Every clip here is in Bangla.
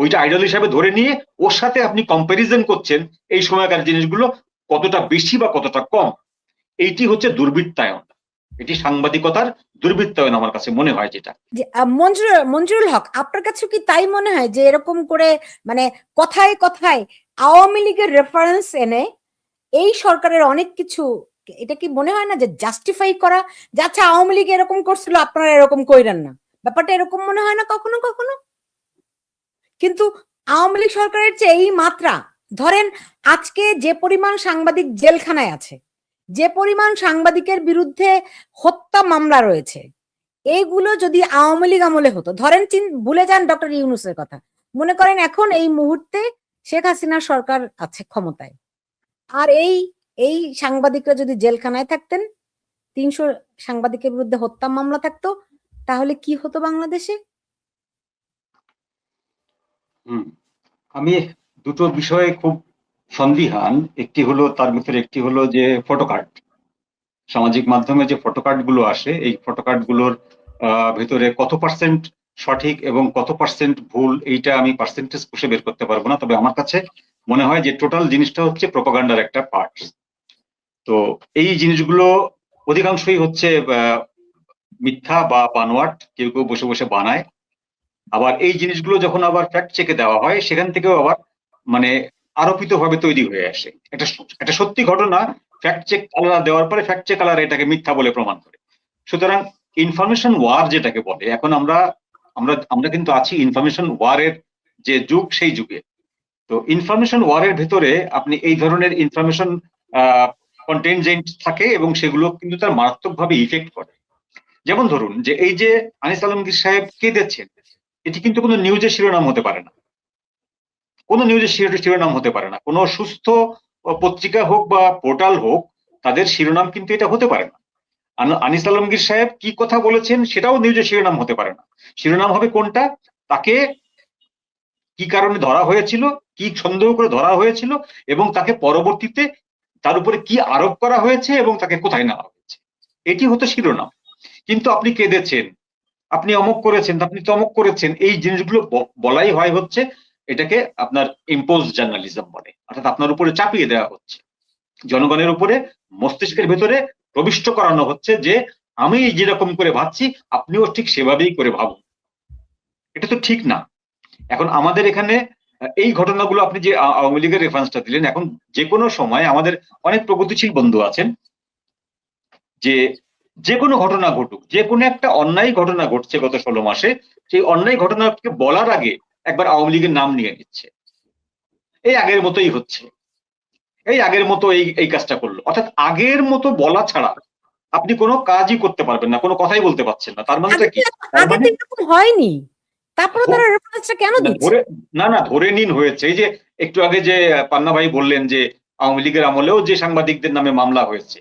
ওইটা আইডল হিসাবে ধরে নিয়ে ওর সাথে আপনি কম্পারিজন করছেন এই সময়কার জিনিসগুলো কতটা বেশি বা কতটা কম। এইটি হচ্ছে দুর্বৃত্তায়ন, এটি সাংবাদিকতার দুর্বৃত্তায়ন আমার কাছে মনে হয় যেটা। যে মঞ্জুরুল হক, আপনার কাছে কি তাই মনে হয় যে এরকম করে মানে কথায় কথায় আওয়ামী লীগের রেফারেন্স এনে এই সরকারের অনেক কিছু, এটা কি মনে হয় না যে জাস্টিফাই করা, যে আচ্ছা আওয়ামী লীগ এরকম করছিল আপনারা এরকম কইরেন না, ব্যাপারটা এরকম মনে হয় না কখনো কখনো? কিন্তু আওয়ামী লীগ সরকারের চেয়ে এই মাত্রা, ধরেন আজকে যে পরিমাণ সাংবাদিক জেলখানায় আছে, যে পরিমাণ সাংবাদিকের বিরুদ্ধে হত্যা মামলা রয়েছে, এইগুলো যদি আওয়ামী লীগ আমলে হতো, ধরেন ভুলে যান ডক্টর ইউনূসের কথা, মনে করেন এখন এই মুহূর্তে শেখ হাসিনার সরকার আছে ক্ষমতায়, আর এই এই সাংবাদিকরা যদি জেলখানায় থাকতেন, ৩০০ সাংবাদিকের বিরুদ্ধে হত্যা মামলা থাকতো, তাহলে কি হতো বাংলাদেশে? আমি দুটো বিষয়ে খুব সন্দিহান। একটি হলো, তার ভিতরে একটি হলো যে ফটোকার্ড, সামাজিক মাধ্যমে যে ফটোকার্ড গুলো আসে, এই ফটোকার্ড গুলোর ভিতরে কত পার্সেন্ট সঠিক এবং কত পার্সেন্ট ভুল, এইটা আমি পার্সেন্টেজ কষে বের করতে পারবো না। তবে আমার কাছে মনে হয় যে টোটাল জিনিসটা হচ্ছে প্রোপাগান্ডার একটা পার্ট। তো এই জিনিসগুলো অধিকাংশই হচ্ছে মিথ্যা বা বানোয়াট, কেউ কেউ বসে বসে বানায়। আবার এই জিনিসগুলো যখন আবার ফ্যাক্ট চেকে দেওয়া হয়, সেখান থেকেও আবার মানে আরোপিত ভাবে তৈরি হয়ে আসে। একটা সত্যি ঘটনা ফ্যাক্ট চেক আলাদা দেওয়ার পরে ফ্যাক্ট চেক আলাদা এটাকে মিথ্যা বলে প্রমাণ করে। সুতরাং ইনফরমেশন ওয়ার যেটাকে বলে, এখন আমরা আমরা আমরা কিন্তু আছি ইনফরমেশন ওয়ারের যে যুগ, সেই যুগে। তো ইনফরমেশন ওয়ারের ভেতরে আপনি এই ধরনের ইনফরমেশন কন্টেনজেন্ট থাকে এবং সেগুলো কিন্তু তার মারাত্মকভাবে ইফেক্ট করে। যেমন ধরুন যে এই যে আনিস আলমগীর সাহেব কেঁদেছেন, এটি কিন্তু কোনো নিউজের শিরোনাম হতে পারে না, কোনো নিউজের শিরোনাম হতে পারে না। কোনো সুস্থ পত্রিকা হোক বা পোর্টাল হোক, তাদের শিরোনাম কিন্তু এটা হতে পারে না। আনিস আলমগীর সাহেব কি কথা বলেছেন সেটাও নিউজের শিরোনাম হতে পারে না। শিরোনাম হবে কোনটা, তাকে কি কারণে ধরা হয়েছিল, কি সন্দেহ করে ধরা হয়েছিল, এবং তাকে পরবর্তীতে তার উপরে কি আরোপ করা হয়েছে এবং তাকে কোথায় নেওয়া হয়েছে, এটি হতো শিরোনাম। কিন্তু আপনি কেঁদেছেন, আপনি অমুক করেছেন, আপনি তমুক করেছেন, এই জিনিসগুলো বলাই হয় হচ্ছে এটাকে আপনার ইম্পোজ জার্নালিজম বলে, অর্থাৎ আপনার উপরে চাপিয়ে দেওয়া হচ্ছে, জনগণের উপরে মস্তিষ্কের ভেতরে প্রবিষ্ট করানো হচ্ছে যে আমি যেরকম করে ভাবছি আপনিও ঠিক সেভাবেই করে ভাবুন। এটা তো ঠিক না। এখন আমাদের এখানে এই ঘটনাগুলো, আপনি যে আওয়ামী লীগের রেফারেন্সটা দিলেন, এখন যে কোনো সময় আমাদের অনেক প্রগতিশীল বন্ধু আছেন যে যে কোনো ঘটনা ঘটুক, যে কোনো একটা অন্যায় ঘটনা ঘটছে গত 16 মাসে, সেই অন্যায় ঘটনাকে বলার আগে একবার আওয়ামী লীগের নাম নিয়ে নিচ্ছে, এই আগের মতোই হচ্ছে, এই আগের মতো এই এই কাজটা করলো। অর্থাৎ আগের মতো বলা ছাড়া আপনি কোনো কাজই করতে পারবেন না, কোনো কথাই বলতে পারছেন না। তার মানেটা কি? তার আগে তো মানে এরকম হয়নি, তারপরে তারা রেফারেন্সটা কেন দিচ্ছে? ধরে নিন হয়েছে। এই যে একটু আগে যে পান্না ভাই বললেন যে আওয়ামী লীগের আমলেও যে সাংবাদিকদের নামে মামলা হয়েছে,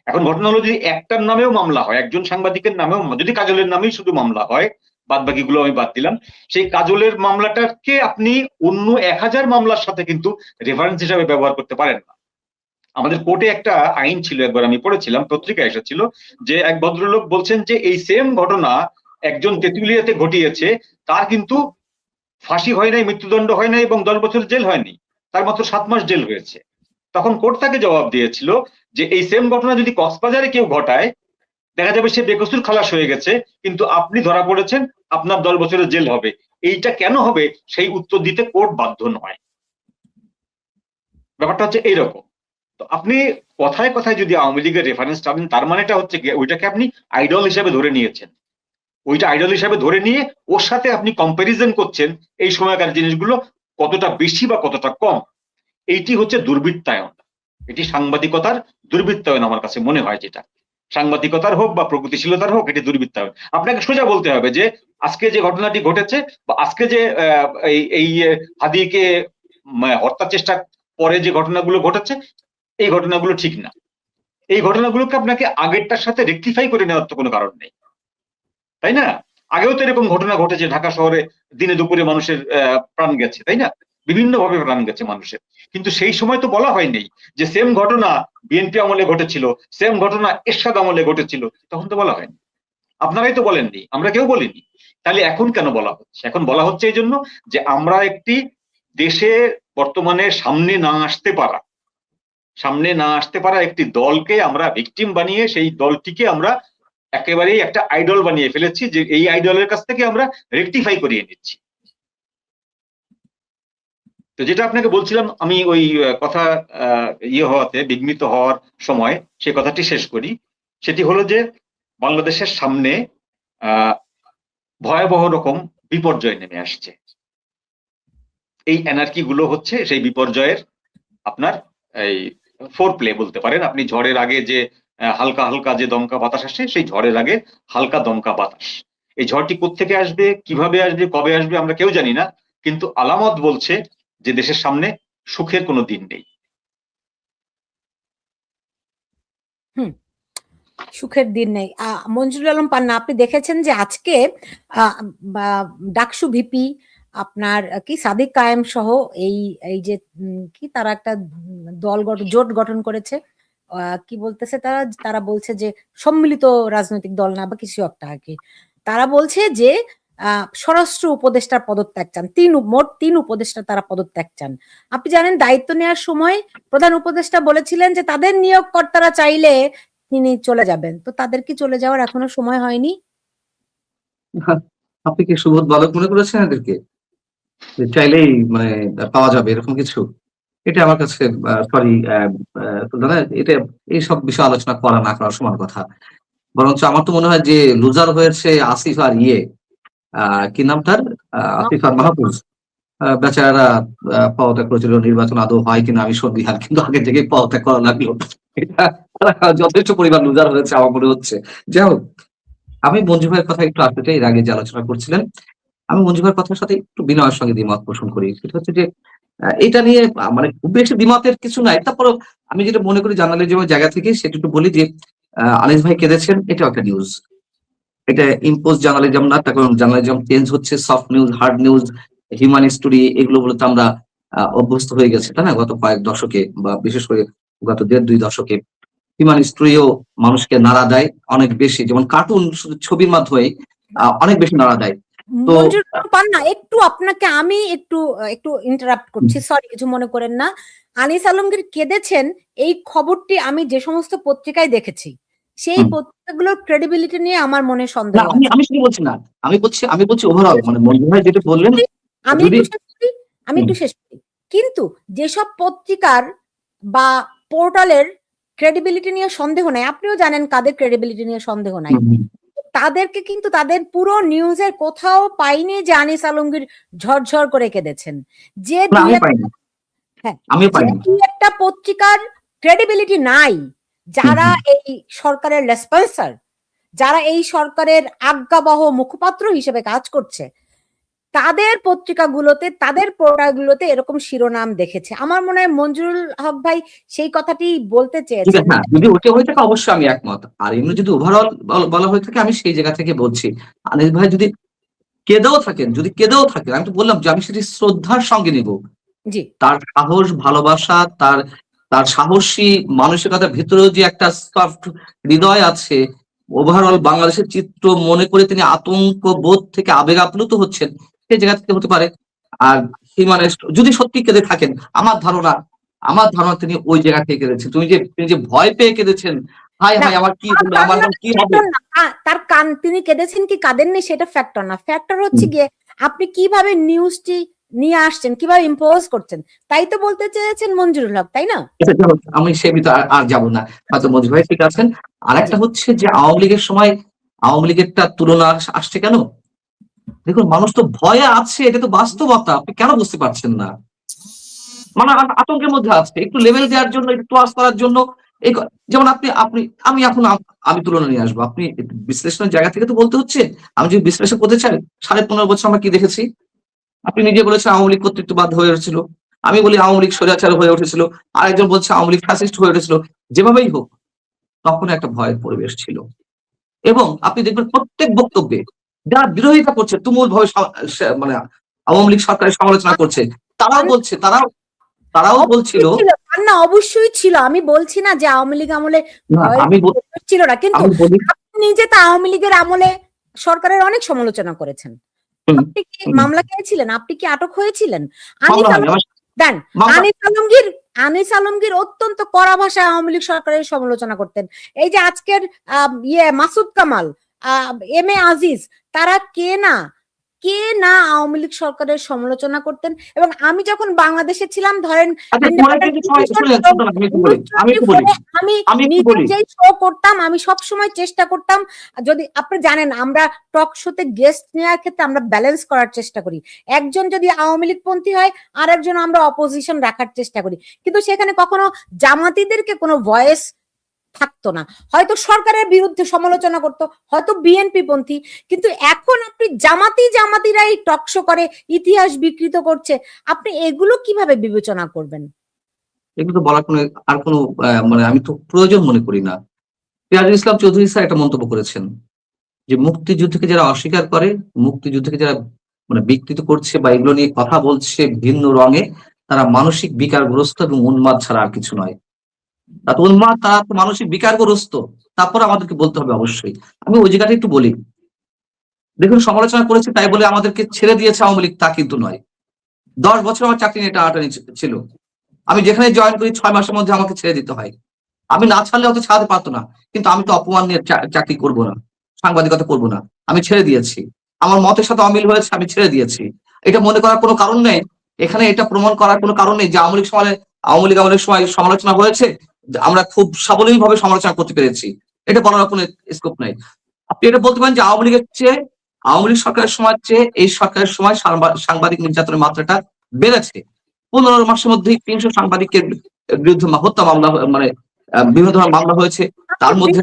এখন ঘটনা হলো যদি একটার নামেও মামলা হয়, একজন সাংবাদিকের নামেও, যদি কাজলের নামেই শুধু মামলা হয়, বাদ বাকিগুলো আমি বাদ দিলাম, সেই কাজলের মামলাটাকে আপনি অন্য 1000 মামলার সাথে কিন্তু রেফারেন্স হিসাবে ব্যবহার করতে পারেন না। আমাদের কোর্টে একটা আইন ছিল, একবার আমি পড়েছিলাম, পত্রিকায় এসেছিল, যে এক ভদ্রলোক বলছেন যে এই সেম ঘটনা একজন তেঁতুলিয়াতে ঘটিয়েছে, তার কিন্তু ফাঁসি হয় নাই, মৃত্যুদণ্ড হয় নাই এবং 10 বছর জেল হয়নি, তার মাত্র 7 মাস জেল হয়েছে। তখন কোর্ট তাকে জবাব দিয়েছিল যে এই সেম ঘটনা যদি কক্সবাজারে কেউ ঘটায়, দেখা যাবে সে বেকসুর খালাস হয়ে গেছে, কিন্তু আপনি ধরা পড়েছেন, আপনার 10 বছরের জেল হবে। এইটা কেন হবে সেই উত্তর দিতে কোর্ট বাধ্য নয়। ব্যাপারটা হচ্ছে এইরকম। তো আপনি কথায় কথায় যদি আওয়ামী লীগের রেফারেন্স টানেন, তার মানেটা হচ্ছে ওইটাকে আপনি আইডল হিসাবে ধরে নিয়েছেন, ওইটা আইডল হিসাবে ধরে নিয়ে ওর সাথে আপনি কম্পারিজন করছেন এই সময়কার জিনিসগুলো কতটা বেশি বা কতটা কম। এইটি হচ্ছে দুর্বৃত্তায়ন, এটি সাংবাদিকতার দুর্বৃত্তায়ন আমার কাছে মনে হয় যেটা। সাংবাদিকতার হোক বা প্রগতিশীলতার হোক, এটি দুর্বৃত্তায়ন। আপনাকে সোজা বলতে হবে যে আজকে যে ঘটনাটি ঘটেছে বা আজকে যে এই এই হাদিকে হত্যার চেষ্টা পরে যে ঘটনাগুলো ঘটেছে, এই ঘটনাগুলো ঠিক না। এই ঘটনাগুলোকে আপনাকে আগেরটার সাথে রেকটিফাই করে নেওয়ার তো কোনো কারণ নেই, তাই না? আগেও তো এরকম ঘটনা ঘটেছে, ঢাকা শহরে দিনে দুপুরে মানুষের প্রাণ গেছে, তাই না? বিভিন্ন ভাবে প্রাণ গেছে মানুষের, কিন্তু সেই সময় তো বলা হয়নি যে সেম ঘটনা বিএনপি আমলে ঘটেছিল, সেম ঘটনা এরশাদ আমলে ঘটেছিল, তখন তো বলা হয়নি। আপনারাই তো বলেননি, আমরা কেউ বলিনি। তাহলে এখন কেন বলা হচ্ছে? এখন বলা হচ্ছে এই জন্য যে আমরা একটি দেশে বর্তমানে সামনে না আসতে পারা একটি দলকে আমরা ভিকটিম বানিয়ে সেই দলটিকে আমরা একেবারেই একটা আইডল বানিয়ে ফেলেছি, যে এই আইডলের কাছ থেকে আমরা রেকটিফাই করিয়ে নিচ্ছি। তো যেটা আপনাকে বলছিলাম, আমি ওই কথা বিঘ্নিত হওয়ার সময় সেই কথাটি শেষ করি। সেটি হলো যে বাংলাদেশের সামনে ভয়াবহ রকম বিপর্যয় নেমে আসছে। এই এনার্কি গুলো হচ্ছে সেই বিপর্যয়ের আপনার এই ফোর প্লে বলতে পারেন আপনি। ঝড়ের আগে যে হালকা হালকা যে দমকা বাতাস আসে, সেই ঝড়ের আগে হালকা দমকা বাতাস। এই ঝড়টি কোত্থেকে আসবে, কিভাবে আসবে, কবে আসবে আমরা কেউ জানি না, কিন্তু আলামত বলছে যে দেশের সামনে সুখের কোনো দিন নেই। সুখের দিন নেই। মঞ্জুরুল আলম পান্না, আপনি দেখেছেন যে আজকে ডাকসু ভিপি আপনার কি সাদিক কায়েম সহ এই যে কি তারা একটা জোট গঠন করেছে, কি বলতেছে তারা বলছে যে সম্মিলিত রাজনৈতিক দল না বা কিছু একটা আর কি। তারা বলছে যে স্বরাষ্ট্র উপদেষ্টার পদত্যাগ চান, মোট তিন উপদেষ্টা তারা পদত্যাগ চান। আপনি জানেন দায়িত্ব নেওয়ার সময় প্রধান উপদেষ্টা বলেছিলেন যে তাদের নিয়োগকর্তারা চাইলে তিনি চলে যাবেন। তো তাদের কি চলে যাওয়ার এখনো সময় হয়নি? আপনি কি সুবোধ বালক মনে করেছেন এদেরকে চাইলেই মানে পাওয়া যাবে এরকম কিছু? এটা আমার কাছে সরি দাদা, এটা এইসব বিষয়ে আলোচনা করা না করার সমান কথা। বরঞ্চ আমার তো মনে হয় যে লুজার হয়েছে আসিফ আর কি নাম তার, আসিফ আর মাহফুজ। বেচারা পদত্যাগ করেছিল, নির্বাচন আদৌ হয় কিনা আমি সন্দিহান, কিন্তু আগে থেকে পদত্যাগ করা লাগলো। এটা যথেষ্ট পরিমাণ লুজার হয়েছে আমার মনে হচ্ছে। যাই হোক, আমি মঞ্জু ভাইয়ের কথা একটু আসতে চাই। এর আগে যে আলোচনা করছিলেন, আমি মঞ্জু ভাইয়ের কথার সাথে একটু বিনয়ের সঙ্গে দ্বিমত পোষণ করি। সেটা হচ্ছে যে এটা নিয়ে মানে খুব বেশি দ্বিমতের কিছু নাই। তারপরে আমি যেটা মনে করি জার্নালিজমের জায়গা থেকে সেটা একটু বলি যে আনিস ভাই কেঁদেছেন, এটাও একটা নিউজ। এটা ইম্পোজ জার্নালিজম না, কারণ জার্নালিজম চেঞ্জ হচ্ছে, soft news, hard news, human story, এগুলো বলতে আমরা অভ্যস্ত হয়ে গেছে, তাই না? গত কয়েক দশকে বা বিশেষ করে গত 1.5-2 দশকে হিউম্যান স্টোরিও মানুষকে নাড়া দেয় অনেক বেশি, যেমন কার্টুন ছবির মাধ্যমে অনেক বেশি নাড়া দেয়। তো পান্না, একটু আপনাকে আমি একটু ইন্টারাপ্ট করছি, সরি, কিছু মনে করেন না। আনিস আলমগীর কেঁদেছেন এই খবরটি আমি যে সমস্ত পত্রিকায় দেখেছি, সেই পত্রিকাগুলোর ক্রেডিবিলিটি নিয়ে আমার মনে সন্দেহ আছে। আমি শুধু বলছি না, আমি বলছি ওভারঅল, মানে মঞ্জু ভাই যেটা বললেন। আমি একটু শেষ করি। কিন্তু যেসব পত্রিকার বা পোর্টালের ক্রেডিবিলিটি নিয়ে সন্দেহ নাই, আপনিও জানেন কাদের ক্রেডিবিলিটি নিয়ে সন্দেহ নাই, তাদেরকে কিন্তু তাদের পুরো নিউজের কোথাও পাইনি যে আনিস আলমগীর ঝরঝর করে কেঁদেছেন। যে একটা পত্রিকার ক্রেডিবিলিটি নাই, যারা এই সরকারের রেসপন্সার, যারা এই সরকারের আজ্ঞাবহ মুখপাত্র হিসেবে কাজ করছে, তাদের পত্রিকাগুলোতে, তাদের পোর্টালগুলোতে এরকম শিরোনাম দেখেছে। আমার মনে হয় মঞ্জুরুল হক ভাই সেই কথাটি বলতে চেয়েছেন। যদি ওটা হয়ে থাকে অবশ্যই আমি একমত। আর এমনি যদি ওভারঅল বলা হয়ে থাকে, আমি সেই জায়গা থেকে বলছি, আনিস ভাই যদি কেঁদেও থাকেন, আমি তো বললাম যে আমি সেটি শ্রদ্ধার সঙ্গে নিব। তার সাহস, ভালোবাসা, তার সাহসী মানসিকতার ভেতরেও যে একটা সফট হৃদয় আছে, ওভারঅল বাংলাদেশের চিত্র মনে করে তিনি আতঙ্ক বোধ থেকে আবেগ আপ্লুত হচ্ছেন, সেই জায়গা থেকে হতে পারে। আর যদি সত্যি কেঁদে থাকেন, আমার ধারণা তিনি ওই জায়গা থেকে কেঁদেছেন। তিনি যে ভয় পেয়ে কেঁদেছেন, হায় হায় আমার কি হলো, আমার কি হবে। তার তিনি কেঁদেছেন কি কাঁদেননি সেটা ফ্যাক্টর না, ফ্যাক্টর হচ্ছে গিয়ে আপনি কিভাবে নিউজটি নিয়ে আসছেন, কিভাবে ইম্পোজ করছেন, তাই তো বলতে চেয়েছেন মঞ্জুরুল হক, তাই না? আমি সে ভিতরে আর যাবো না, হয়তো মঞ্জু ভাই ঠিক আছেন। আর একটা হচ্ছে যে আওয়ামী লীগের সময় আওয়ামী লীগেরটা তুলনা আসছে কেন? দেখুন, মানুষ তো ভয়ে আছে, এটা তো বাস্তবতা, আপনি কেন বুঝতে পারছেন না? মানে আতঙ্কের মধ্যে আছে, একটু লেভেল দেওয়ার জন্য, একটু ক্লাস করার জন্য। যেমন আমি তুলনা নিয়ে আসবো, আপনি বিশ্লেষণের জায়গা থেকে তো বলতে হচ্ছে। আমি যদি বিশ্লেষণ করতে চাই, 15.5 বছর আমরা কি দেখেছি? আপনি নিজে বলেছেন আওয়ামী লীগ কর্তৃত্ববাদ হয়ে উঠেছিল, আমি বলি আওয়ামী লীগ স্বৈরাচার হয়ে উঠেছিল, আরেকজন বলছে আওয়ামী লীগ ফ্যাসিস্ট হয়ে উঠেছিল। যেভাবেই হোক, তখন একটা ভয়ের পরিবেশ ছিল। এবং আপনি দেখবেন প্রত্যেক বক্তব্যে যারা বিরোধিতা করছে, তুমুল ভাবে মানে আওয়ামী লীগ সরকারের সমালোচনা করছে, তারাও বলছিল না, অবশ্যই ছিল। আমি বলছি না যে আওয়ামী লীগ আমলে ছিল না, কিন্তু আপনি নিজে তো আওয়ামী লীগের আমলে সরকারের অনেক সমালোচনা করেছেন। হুম, আপনি কি হুম। মামলা খেয়েছিলেন? আপনি কি আটক হয়েছিলেন? আনিস মামলা হয়নি, আলম আমার দেন মামলা আনিস আলমগীর অত্যন্ত কড়া ভাষায় আওয়ামী লীগ সরকারের সমালোচনা করতেন। এই যে আজকের মাসুদ কামাল, এম এ আজিজ, তারা কে না আওয়ামী লীগ সরকারের সমালোচনা করতেন। এবং আমি যখন বাংলাদেশে ছিলাম, ধরেন আচ্ছা পরে ইন্ডিপেন্ডেন্ট কিন্তু সবাই শুনে এবং আমি একটু বলি, নিউজ আমি একটু বলি, 24 আমি আমি একটু নিজে বলি। যেই শো করতাম, আমি সব সময় চেষ্টা করতাম, যদি আপনি জানেন আমরা টক শোতে গেস্ট নেওয়ার ক্ষেত্রে আমরা ব্যালেন্স করার চেষ্টা করি। একজন যদি আওয়ামী লীগ পন্থী হয়, আর একজন আমরা অপোজিশন রাখার চেষ্টা করি, কিন্তু সেখানে কখনো জামাতিদেরকে কোনো ভয়েস থাকতো না। হয়তো সরকারের বিরুদ্ধে সমালোচনা করতো, হয়তো বিএনপি পন্থী, কিন্তু এখন আপনি জামাতিরাই টকশো করে ইতিহাস বিকৃত করছে, আপনি এগুলো কিভাবে বিবেচনা করবেন? এগুলো তো বলার কোনো আর কোনো মানে আমি তো প্রয়োজন মনে করি না। সিরাজুল ইসলাম চৌধুরী স্যার একটা মন্তব্য করেছেন যে মুক্তিযুদ্ধকে যারা অস্বীকার করে, মুক্তিযুদ্ধকে যারা মানে বিকৃত করছে বা এগুলো নিয়ে কথা বলছে ভিন্ন রঙে, তারা মানসিক বিকারগ্রস্ত এবং উন্মাদ ছাড়া আর কিছু নয়। তারা উন্মাদ, তারা তো মানসিক বিকারগ্রস্ত। তারপরে আমাদেরকে বলতে হবে অবশ্যই। আমি ওই জায়গাটা একটু বলি। দেখুন, সমালোচনা করেছে তাই বলে আমাদেরকে ছেড়ে দিয়েছে আওয়ামী লীগ তা কিন্তু নয়। 10 বছর আমার চাকরি নিয়ে টানাটানি ছিল। আমি যেখানে জয়েন করি 6 মাসের মধ্যে আমাকে ছেড়ে দিতে হয়। আমি না ছাড়লে হয়তো ছাড়াতে পারতো না, কিন্তু আমি তো অপমান নিয়ে চাকরি করবো না, সাংবাদিকতা করবো না, আমি ছেড়ে দিয়েছি। আমার মতের সাথে অমিল হয়েছে, আমি ছেড়ে দিয়েছি। এটা মনে করার কোনো কারণ নেই, এখানে এটা প্রমাণ করার কোনো কারণ নেই যে আওয়ামী লীগ আমলের সময় সমালোচনা হয়েছে, আমরা খুব সাবলীল ভাবে সমালোচনা করতে পেরেছি, এটা বলার কোনো স্কোপ নাই। আপনি এটা বলতে পারেন যে আওয়ামী লীগ সরকারের সময় চেয়ে এই সরকারের সময় সাংবাদিক নির্যাতনের মাত্রাটা বেড়েছে। 15 মাসের মধ্যেই 300 সাংবাদিকের বিরুদ্ধে হত্যা মামলা মানে বিভিন্ন ধরনের মামলা হয়েছে। তার মধ্যে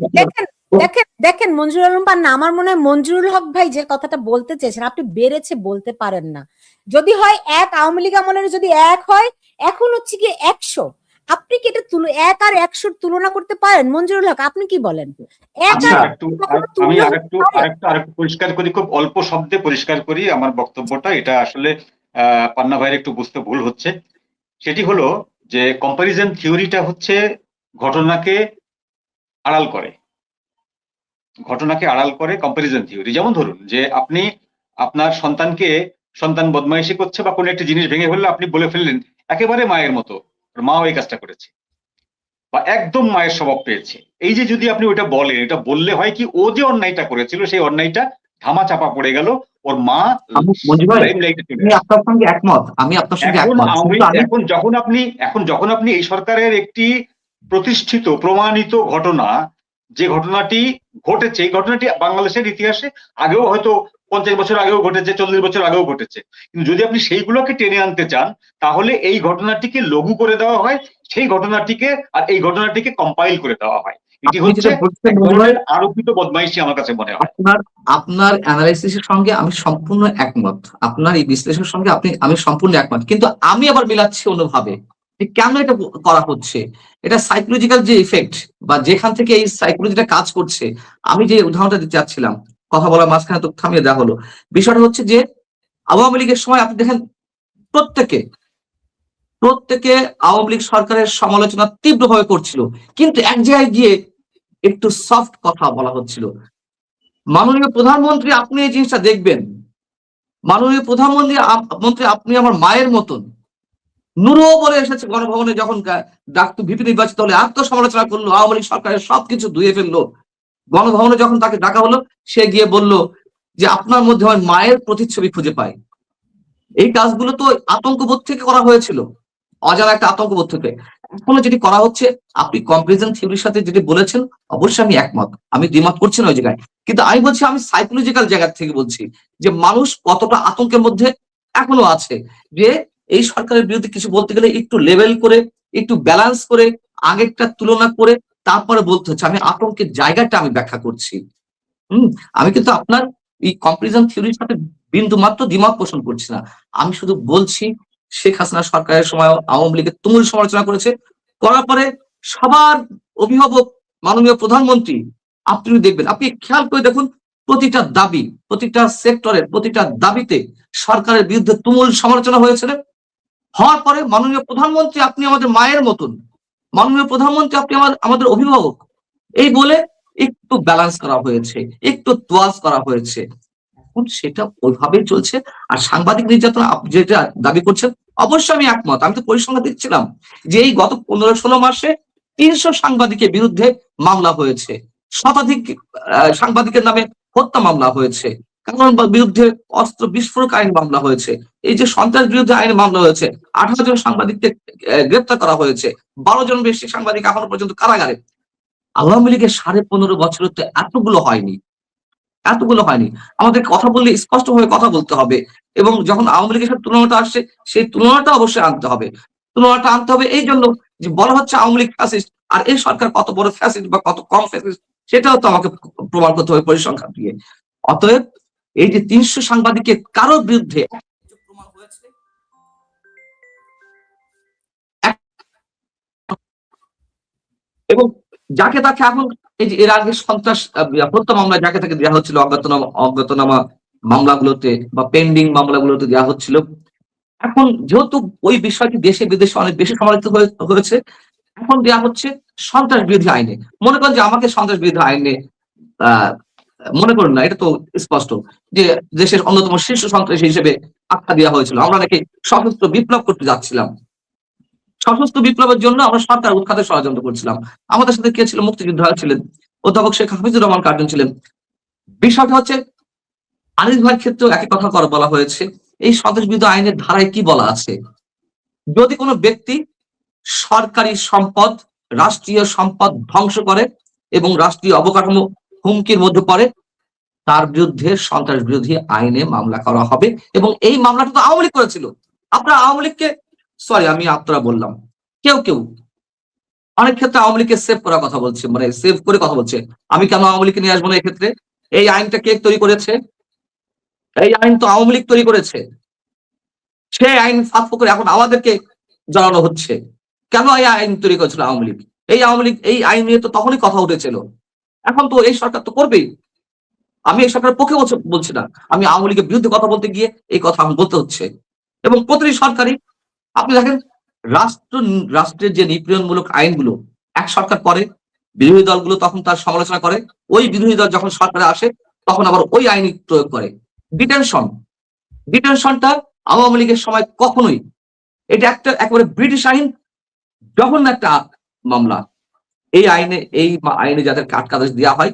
দেখেন মঞ্জুরুল আলম পান্না, আমার মনে হয় মঞ্জুরুল হক ভাই যে কথাটা বলতে চেয়েছেন, আপনি বেড়েছে বলতে পারেন না। যদি হয় এক, আওয়ামী লীগ আমলের যদি 1 হয়, এখন হচ্ছে কি 100। আপনি কি এটা 1 আর 100 তুলনা করতে পারেন? মঞ্জুরুল হক, আপনি কি বলেন? 1 আর আমি আরেকটু পরিষ্কার করি, খুব অল্প শব্দে পরিষ্কার করি আমার বক্তব্যটা। এটা আসলে পান্না ভাইয়ের একটু বুঝতে ভুল হচ্ছে। সেটি হলো যে কম্পারিজন থিওরিটা হচ্ছে ঘটনাকে আড়াল করে, কম্পারিজন থিওরি। যেমন ধরুন যে আপনি আপনার সন্তান বদমাইশি করছে বা কোনো একটা জিনিস ভেঙে ফেললে আপনি বলে ফেললেন একেবারে মায়ের মতো, মাও এই কাজটা করেছে বা একদম মায়ের স্বভাব পেয়েছে। এই যে যদি আপনি ওইটা বলেন, এটা বললে হয় কি, ও যে অন্যায়টা করেছিল সেই অন্যায়টা ধামা চাপা পড়ে গেল, ওর মা মঞ্জু ভাই, লাইমলাইটে চলে আমি আসে। আপনার সঙ্গে একমত, আমি আপনার সঙ্গে একমত, কিন্তু আমি যখন আপনি এই সরকারের একটি প্রতিষ্ঠিত প্রমাণিত ঘটনা, যে ঘটনাটি ঘটেছে, এই ঘটনাটি বাংলাদেশের ইতিহাসে আগেও হয়তো 50 বছর আগেও ঘটেছে, 40 বছর আগেও ঘটেছে, কিন্তু যদি আপনি সেইগুলোকে টেনে আনতে চান, তাহলে এই ঘটনাটিকে লঘু করে দেওয়া হয়, সেই ঘটনাটিকে আর এই ঘটনাটিকে কম্পাইল করে দেওয়া হয়। এটি আপনি হচ্ছে যেটা বলছেন এক মঞ্জু ভাই, ধরনের আরোপিত বদমাইশি আমার কাছে মনে হয়। আপনার অ্যানালাইসিসের সঙ্গে আমি সম্পূর্ণ একমত, আপনার এই বিশ্লেষণের সঙ্গে আমি সম্পূর্ণ একমত, কিন্তু আমি আবার মিলাচ্ছি অন্যভাবে যে কেন এটা করা হচ্ছে। এটা সাইকোলজিক্যাল যে ইফেক্ট বা যেখান থেকে এই সাইকোলজিটা কাজ করছে, আমি যে উদাহরণটা দিতে চাচ্ছিলাম, কথা বলার মাঝখানে তো থামিয়ে দেওয়া হলো। বিষয়টা হচ্ছে যে আওয়ামী লীগের সময় আপনি দেখেন প্রত্যেকে আওয়ামী লীগ সরকারের সমালোচনা তীব্রভাবে করছিল, কিন্তু এক জায়গায় গিয়ে একটু সফট কথা বলা হচ্ছিল। মাননীয় প্রধানমন্ত্রী, আপনি এই জিনিসটা দেখবেন, মাননীয় প্রধানমন্ত্রী আপনি আমার মায়ের মতন, নুরো বলে এসেছে গণভবনে, যখন ডাক্তার ভিপি নির্বাচিত হলে আত্মসমালোচনা করলো, আওয়ামী লীগ সরকারের সবকিছু ধুয়ে ফেললো। গণভবনে যখন তাকে ডাকা হলো, সে গিয়ে বলল যে আপনার মধ্যে আমার মায়ের প্রতিচ্ছবি খুঁজে পাই। এই কাজগুলো তো আতঙ্কবোধ থেকে করা হয়েছিল, অজানা একটা আতঙ্কবোধ থেকে। এখনো যেটি করা হচ্ছে, আপনি কম্পারিজন থিওরির সাথে যেটি বলেছেন, অবশ্যই আমি একমত, আমি দ্বিমত করছি না ওই জায়গায়, কিন্তু আমি বলছি, আমি সাইকোলজিক্যাল জায়গা থেকে বলছি যে মানুষ কতটা আতঙ্কের মধ্যে এখনো আছে, যে এই সরকারের বিরুদ্ধে কিছু বলতে গেলে একটু লেভেল করে, একটু ব্যালেন্স করে, আগেরটা তুলনা করে তারপরে বলতে হচ্ছে। আমি আতঙ্কের জায়গাটা আমি ব্যাখ্যা করছি। আমি কিন্তু আপনার এই কম্পারিজন থিওরির সাথে বিন্দু মাত্র দ্বিমত পোষণ করছি না। আমি শুধু বলছি শেখ হাসিনা সরকারের সময় আওয়ামী লীগের তুমুল সমালোচনা করার পরে সবার অভিভাবক মাননীয় প্রধানমন্ত্রী, আপনি দেখবেন, আপনি খেয়াল করে দেখুন, প্রতিটা দাবি, প্রতিটা সেক্টরের প্রতিটা দাবিতে সরকারের বিরুদ্ধে তুমুল সমালোচনা হয়েছিল। হওয়ার পরে মাননীয় প্রধানমন্ত্রী, আপনি আমাদের মায়ের মতন, মাননীয় প্রধানমন্ত্রী আপনি আমাদের অভিভাবক, এই বলে একটু ব্যালেন্স করা হয়েছে, একটু তোয়াজ করা হয়েছে। এখন সেটা ওইভাবেই চলছে। আর সাংবাদিক নির্যাতন যেটা দাবি করছেন, অবশ্যই আমি একমত। আমি তো পরিসংখ্যান দিচ্ছিলাম যে এই গত 15-16 মাসে 300 সাংবাদিকের বিরুদ্ধে মামলা হয়েছে, শতাধিক সাংবাদিকের নামে হত্যা মামলা হয়েছে, কারণ বিরুদ্ধে অস্ত্র বিস্ফোরক আইন মামলা হয়েছে, এই যে সন্ত্রাস বিরুদ্ধে আইন মামলা হয়েছে, 18 জন সাংবাদিককে গ্রেপ্তার করা হয়েছে, 12 জন বেশি সাংবাদিক এখনো পর্যন্ত কারাগারে। আওয়ামী লীগের 15.5 বছরে তো এতগুলো হয়নি। আমাদের কথা বললে স্পষ্টভাবে কথা বলতে হবে, এবং যখন আওয়ামী লীগের সাথে তুলনাটা আসছে সেই তুলনাটা অবশ্যই আনতে হবে। তুলনাটা আনতে হবে এই জন্য যে বলা হচ্ছে আওয়ামী লীগ ফ্যাসিস্ট, আর এই সরকার কত বড় ফ্যাসিস্ট বা কত কম ফ্যাসিস্ট সেটাও তো আমাকে প্রমাণ করতে হবে পরিসংখ্যান দিয়ে। অতএব এই যে 300 সাংবাদিকের কারোর বিরুদ্ধে প্রমাণ হয়েছে, এবং যাকে তাকে এখন এই যে এর আগে সন্ত্রাস হত্যা মামলায় যাকে তাকে দেওয়া হচ্ছিল অজ্ঞাতনামা মামলাগুলোতে বা পেন্ডিং মামলাগুলোতে দেওয়া হচ্ছিল, এখন যেহেতু ওই বিষয়টি দেশে বিদেশে অনেক বেশি সমালোচিত হয়েছে, এখন দেওয়া হচ্ছে সন্ত্রাস বিরোধী আইনে। মনে করেন যে আমাকে সন্ত্রাস বিরোধী আইনে মনে করুন না, এটা তো স্পষ্ট যে দেশের অন্যতম শীর্ষ সন্ত্রাসী হিসেবে আখ্যা দেওয়া হয়েছিল। আমরা নাকি সশস্ত্র বিপ্লব করতে যাচ্ছিলাম, সশস্ত্র বিপ্লবের জন্য আমরা সরকার উৎখাতে ষড়যন্ত্র করছিলাম। আমাদের সাথে কে ছিল? মুক্তিযোদ্ধা ছিলেন, অধ্যাপক শেখ হাফিজুর রহমান কার্জন ছিলেন। বিষয়টা হচ্ছে আনিস ভাইয়ের ক্ষেত্রেও একই কথা বলা হয়েছে। এই সন্ত্রাস বিরোধী আইনের ধারায় কি বলা আছে? যদি কোনো ব্যক্তি সরকারি সম্পদ, রাষ্ট্রীয় সম্পদ ধ্বংস করে এবং রাষ্ট্রীয় অবকাঠামো হুমকির মধ্যে পড়ে, তার বিরুদ্ধে সন্ত্রাস বিরোধী আইনে মামলা করা হবে। এবং এই মামলাটা তো আওয়ামী লীগ করেছিল। আপনারা আওয়ামী লীগকে, সরি আমি আপনারা বললাম, কেউ অনেক ক্ষেত্রে আওয়ামী লীগকে সেভ করার কথা বলছে, মানে সেভ করে কথা বলছে। আমি কেন আওয়ামী লীগকে নিয়ে আসবো না এক্ষেত্রে? এই আইনটা কে তৈরি করেছে? এই আইন তো আওয়ামী লীগ তৈরি করেছে। সেই আইন ফাঁক করে এখন আমাদেরকে জানানো হচ্ছে। কেন এই আইন তৈরি করেছিল আওয়ামী লীগ? এই আইন নিয়ে তো তখনই কথা উঠেছিল। এখন তো এই সরকার তো করবেই। আমি এই সরকারের পক্ষে বলছি না, আমি আওয়ামী লীগের বিরুদ্ধে কথা বলতে গিয়ে এই কথা আমি বলতে হচ্ছে। এবং প্রতিটি সরকারি, আপনি দেখেন রাষ্ট্রের যে নিপীড়নমূলক আইনগুলো এক সরকার করে, বিরোধী দলগুলো তখন তার সমালোচনা করে, ওই বিরোধী দল যখন সরকারে আসে তখন আবার ওই আইন প্রয়োগ করে। ডিটেনশনটা আওয়ামী লীগের সময় কখনোই, এটা একেবারে ব্রিটিশ আইন, জঘন্য একটা মামলা। এই আইনে যাদের কাটকাদেশ দেওয়া হয়,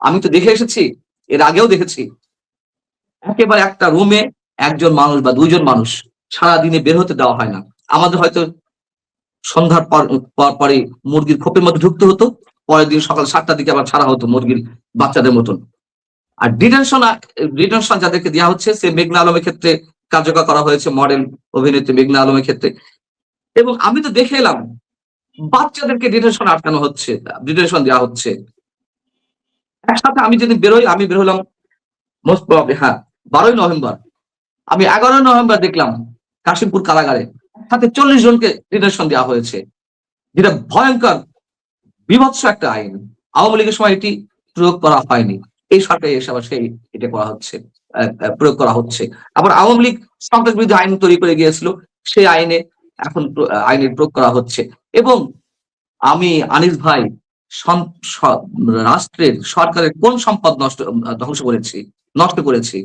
আমি তো দেখে এসেছি, এর আগেও দেখেছি, একেবারে একটা রুমে একজন মানুষ বা দুইজন মানুষ সারাদিনে বের হতে দেওয়া হয় না। আমাদের হয়তো সন্ধ্যার পরে মুরগির খোপের মধ্যে ঢুকতে হতো, পরের দিন সকাল 7টার দিকে আবার ছাড়া হতো মুরগির বাচ্চাদের মতন। আর ডিটেনশন যাদেরকে দেওয়া হচ্ছে, সে মেঘনা আলমের ক্ষেত্রে কার্যকর করা হয়েছে, মডেল অভিনেত্রী মেঘনা আলমের ক্ষেত্রে। এবং আমি তো দেখে এলাম বাচ্চাদেরকে ডিটেনশন আটকানো হচ্ছে, ডিটেনশন দেওয়া হচ্ছে। একসাথে আমি যেদিন আমি বের হলাম মোস্ট প্রবাবলি 12ই নভেম্বর, আমি 11ই নভেম্বর দেখলাম কাশিমপুর কারাগারে সাথে 40 জনকে ডিটেনশন দেওয়া হয়েছে, যেটা ভয়ঙ্কর বিভৎস একটা আইন। আওয়ামী লীগের সময় এটি প্রয়োগ করা হয়নি, এই সরকারে এসে আবার সেই এটা করা হচ্ছে, প্রয়োগ করা হচ্ছে। আবার আওয়ামী লীগ সন্ত্রাস বিরোধী আইন তৈরি করে গিয়েছিল, সেই আইনে এখন আইনের প্রয়োগ করা হচ্ছে। এবং আমি আনিস ভাই রাষ্ট্রের সরকারের কোন সম্পদ ধ্বংস নষ্ট করেছি?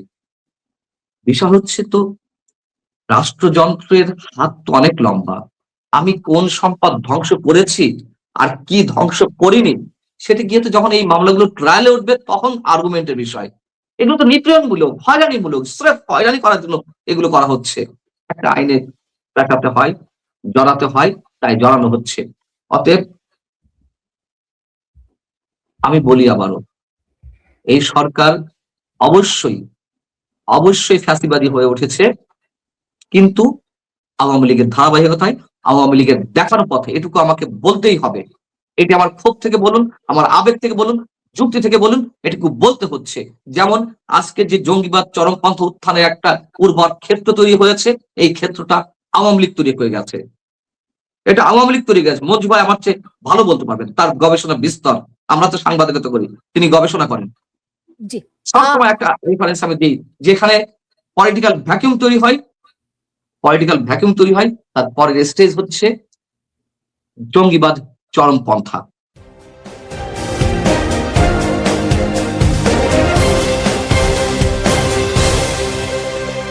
বিষয় হচ্ছে তো রাষ্ট্রযন্ত্রের হাত তো অনেক লম্বা। আমি কোন সম্পদ ধ্বংস করেছি আর কি ধ্বংস করিনি সেটা গিয়ে তো যখন এই মামলাগুলো ট্রায়ালে উঠবে তখন আর্গুমেন্টের বিষয়। এগুলো তো নিপীড়নমূলক, হয়রানিমূলক, স্রেফ হয়রানি করার জন্য এগুলো করা হচ্ছে। একটা আইনে দেখাতে হয়, জড়াতে হয়, তাই জড়ানো হচ্ছে। অতএব আমি বলি আবারও, এই সরকার অবশ্যই ফ্যাসিবাদী হয়ে উঠেছে, কিন্তু আওয়ামী লীগের ধারাবাহিকতায়, আওয়ামী লীগের দেখার পথে, এটুকু আমাকে বলতেই হবে। এটি আমার ক্ষোভ থেকে বলুন, আমার আবেগ থেকে বলুন, যুক্তি থেকে বলুন, এটুকু বলতে হচ্ছে। যেমন আজকে যে জঙ্গিবাদ চরমপন্থা উত্থানের একটা উর্বর ক্ষেত্র তৈরি হয়েছে, এই ক্ষেত্রটা আওয়ামী লীগ তৈরি হয়ে গেছে। এটা আওয়ামী লীগ তৈরি গেছে। মঞ্জু ভাই আমার চেয়ে ভালো বলতে পারবেন, তার গবেষণা বিস্তর। আমরা তো সাংবাদিকতা করি, তিনি গবেষণা করেন। সবসময় একটা রেফারেন্স আমি দিই, যেখানে পলিটিক্যাল ভ্যাকিউম তৈরি হয়, তার পরের স্টেজ হচ্ছে জঙ্গিবাদ চরমপন্থা।